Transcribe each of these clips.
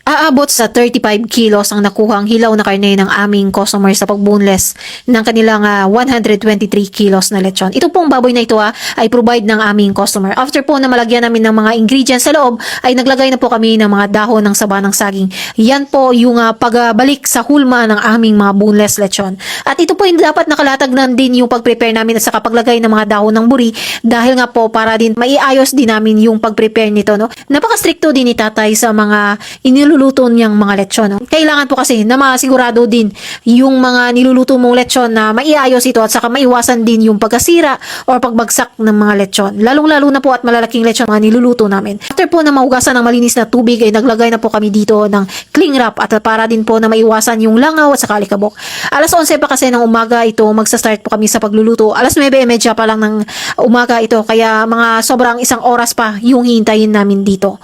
Aabot sa 35 kilos ang nakuhang hilaw na karne ng aming customer sa pag-boneless ng kanilang 123 kilos na lechon. Ito pong baboy na ito ay provide ng aming customer. After po na malagyan namin ng mga ingredients sa loob, ay naglagay na po kami ng mga dahon ng saba ng saging. Yan po yung pagbalik sa hulma ng aming mga boneless lechon. At ito po yung dapat nakalatag na din yung pag-prepare namin at saka paglagay ng mga dahon ng buri dahil nga po para din maiayos din namin yung pag-prepare nito. No? Napaka-stricto din ni tatay sa mga iniluluto niyang mga lechon. No? Kailangan po kasi na masigurado din yung mga niluluto mong lechon na maiayos ito at saka maiwasan din yung pagkasira or pagbagsak ng mga lechon. Lalong-lalo na po at malalaking lechon mga niluluto namin. After po na mahugasan ng malinis na tubig ay naglagay na po kami dito ng cling wrap at para din po na maiwasan yung langaw at saka alikabok. Alas 11 pa kasi ng umaga ito magsa-start po kami sa pagluluto. Alas 9:30 pa lang ng umaga ito kaya mga sobrang isang oras pa yung hihintayin namin dito.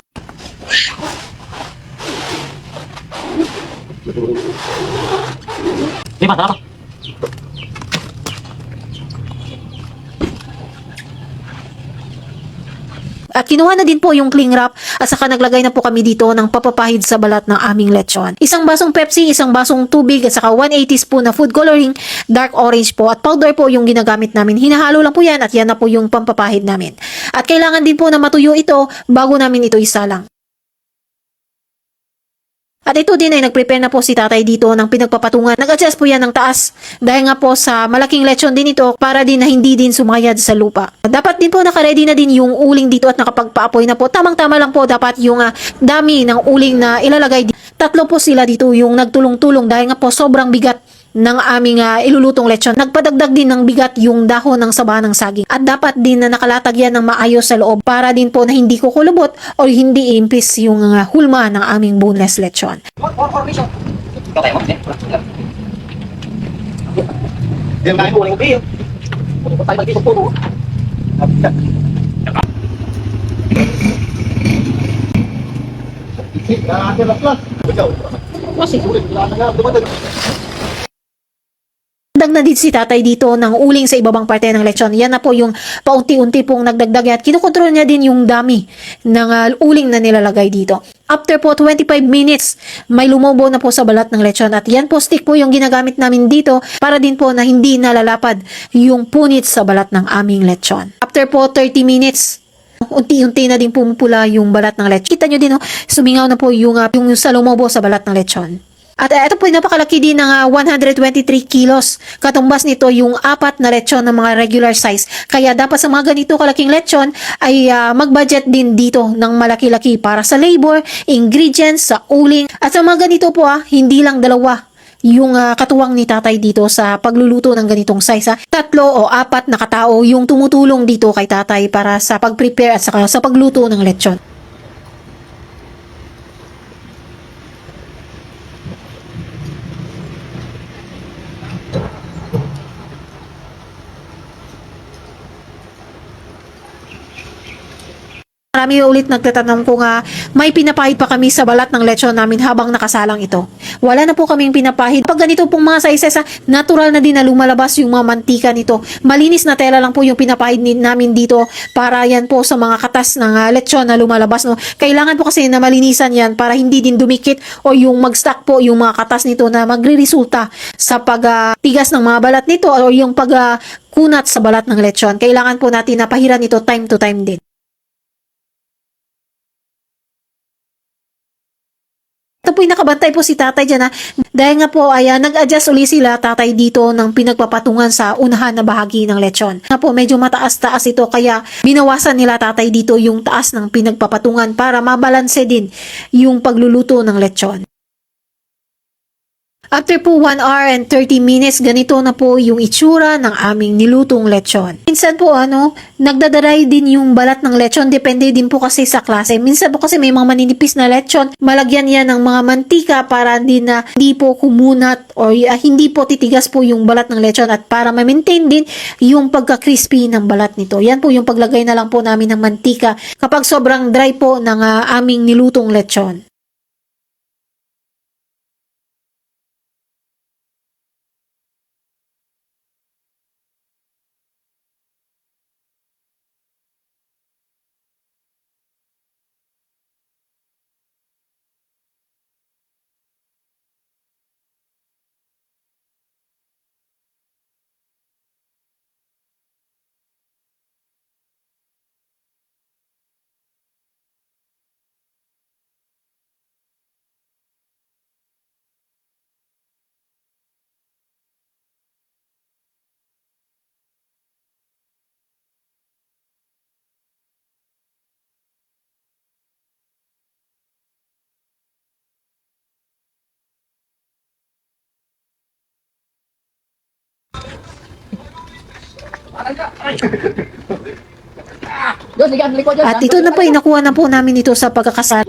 Lima, tara. At kinuha na din po yung cling wrap at saka naglagay na po kami dito ng papapahid sa balat ng aming lechon. Isang basong Pepsi, isang basong tubig at saka 180 spoon na food coloring, dark orange po at powder po yung ginagamit namin. Hinahalo lang po yan at yan na po yung pampapahid namin. At kailangan din po na matuyo ito bago namin ito isalang. At ito din ay nag-prepare na po si tatay dito ng pinagpapatungan. Nag-adjust po yan ng taas dahil nga po sa malaking lechon din ito para din na hindi din sumayad sa lupa. Dapat din po naka-ready na din yung uling dito at nakapagpaapoy na po. Tamang-tama lang po dapat yung dami ng uling na ilalagay. Tatlo po sila dito yung nagtulong-tulong dahil nga po sobrang bigat ng aming ilulutong lechon. Nagpadagdag din ng bigat yung dahon ng saba ng saging. At dapat din na nakalatag yan ng maayos sa loob para din po na hindi kukulubot o hindi impis yung hulma ng aming boneless lechon. Ikaw tayo mo. Diyan tayo mo ng ubi. Puto tayo mag-isip po. Dagdag na din si tatay dito ng uling sa ibabang parte ng lechon. Yan na po yung paunti-unti pong nagdagdag at kinokontrol niya din yung dami ng uling na nilalagay dito. After po 25 minutes, may lumobo na po sa balat ng lechon at yan po stick po yung ginagamit namin dito para din po na hindi nalalapad yung punit sa balat ng aming lechon. After po 30 minutes, unti-unti na din pumupula yung balat ng lechon. Kita nyo din, sumingaw na po yung sa lumobo sa balat ng lechon. At ito po napakalaki din ng 123 kilos. Katumbas nito yung 4 na lechon ng mga regular size. Kaya dapat sa mga ganito kalaking lechon ay mag-budget din dito ng malaki-laki para sa labor, ingredients, sa uling. At sa mga ganito po hindi lang dalawa yung katuwang ni tatay dito sa pagluluto ng ganitong size. 3 o 4 na katao yung tumutulong dito kay tatay para sa pag-prepare at saka sa pagluto ng lechon. Marami ulit nagtatanong kung may pinapahid pa kami sa balat ng lechon namin habang nakasalang ito. Wala na po kaming pinapahid. Pag ganito pong mga sizes, natural na din na lumalabas yung mga mantika nito. Malinis na tela lang po yung pinapahid namin dito para yan po sa mga katas ng lechon na lumalabas. No? Kailangan po kasi na malinisan yan para hindi din dumikit o yung mag-stack po yung mga katas nito na magre-resulta sa pagtigas ng mga balat nito o yung pagkunat sa balat ng lechon. Kailangan po natin na pahiran ito time to time din. Ito po yung nakabantay po si tatay dyan dahil nga po ay nag-adjust uli sila tatay dito ng pinagpapatungan sa unahan na bahagi ng lechon. Nga po medyo mataas-taas ito kaya binawasan nila tatay dito yung taas ng pinagpapatungan para mabalanse din yung pagluluto ng lechon. After po 1 hour and 30 minutes, ganito na po yung itsura ng aming nilutong lechon. Minsan po nagdadaray din yung balat ng lechon, depende din po kasi sa klase. Minsan po kasi may mga maninipis na lechon, malagyan yan ng mga mantika para din na hindi po kumunat o hindi po titigas po yung balat ng lechon at para ma-maintain din yung pagka-crispy ng balat nito. Yan po yung paglagay na lang po namin ng mantika kapag sobrang dry po ng aming nilutong lechon. Diyos, ligan, likod dyan. At ito na po, nakuha na po namin ito sa pagkakasal.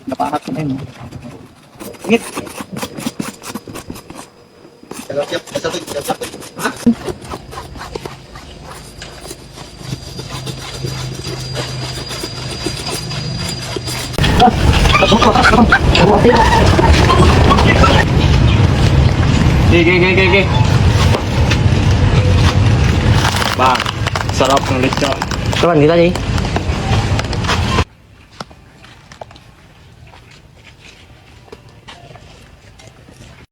Napakat ko na yun. Ngit. Gigi. Bang, sarap ng lechon. Kapan kita nih?